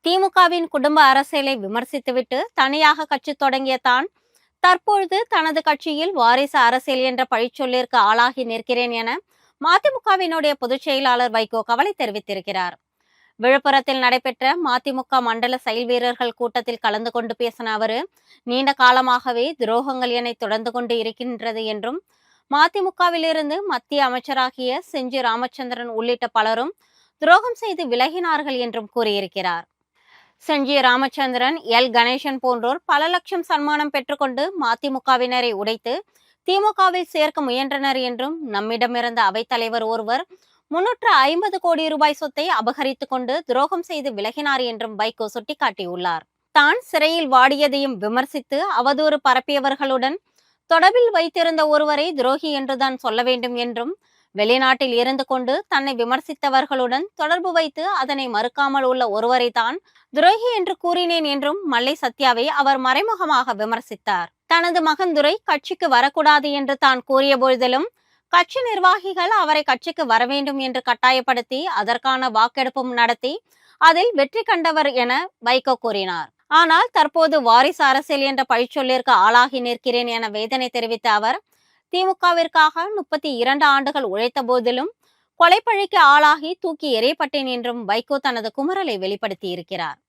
திமுகவின் குடும்ப அரசியலை விமர்சித்துவிட்டு தனியாக கட்சி தொடங்கிய தான் தற்பொழுது தனது கட்சியில் வாரிசு அரசியல் என்ற பழிச்சொல்லிற்கு ஆளாகி நிற்கிறேன் என மதிமுகவினுடைய பொதுச் செயலாளர் வைகோ கவலை தெரிவித்திருக்கிறார். விழுப்புரத்தில் நடைபெற்ற மதிமுக மண்டல செயல் வீரர்கள் கூட்டத்தில் கலந்து கொண்டு பேசின அவரு, நீண்ட காலமாகவே துரோகங்கள் என்னை தொடர்ந்து கொண்டு இருக்கின்றது என்றும், மதிமுகவிலிருந்து மத்திய அமைச்சராகிய செஞ்சி ராமச்சந்திரன் உள்ளிட்ட பலரும் துரோகம் செய்து விலகினார்கள் என்றும் கூறியிருக்கிறார். செஞ்சி ராமச்சந்திரன், எல் கணேசன் போன்றோர் பல லட்சம் சன்மானம் பெற்றுக்கொண்டு மதிமுகவினரை உடைத்து திமுகவில் சேர்க்க முயன்றனர் என்றும், நம்மிடமிருந்த அவைத்தலைவர் ஒருவர் 350 கோடி ரூபாய் சொத்தை அபகரித்துக் கொண்டு துரோகம் செய்து விலகினார் என்றும் வைகோ சுட்டிக்காட்டியுள்ளார். தான் சிறையில் வாடியதையும் விமர்சித்து அவதூறு பரப்பியவர்களுடன் தொடர்பில் வைத்திருந்த ஒருவரை துரோகி என்றுதான் சொல்ல வேண்டும் என்றும், வெளிநாட்டில் இருந்து கொண்டு தன்னை விமர்சித்தவர்களுடன் தொடர்பு வைத்து அதனை மறுக்காமல் உள்ள ஒருவரை தான் துரோகி என்று கூறினேன் என்றும் மல்லை சத்யாவை அவர் மறைமுகமாக விமர்சித்தார். தனது மகன் துரை கட்சிக்கு வரக்கூடாது என்று தான் கூறிய பொழுதிலும் கட்சி நிர்வாகிகள் அவரை கட்சிக்கு வர வேண்டும் என்று கட்டாயப்படுத்தி அதற்கான வாக்கெடுப்பும் நடத்தி அதில் வெற்றி கண்டவர் என வைகோ கூறினார். ஆனால் தற்போது வாரிசு அரசியல் என்ற பழிச்சொல்லிற்கு ஆளாகி நிற்கிறேன் என வேதனை தெரிவித்த அவர், திமுகவிற்காக 32 ஆண்டுகள் உழைத்த போதிலும் கொலைப்பழிக்கு ஆளாகி தூக்கி எறியப்பட்டேன் என்றும் வைகோ தனது குமுறலை வெளிப்படுத்தி இருக்கிறார்.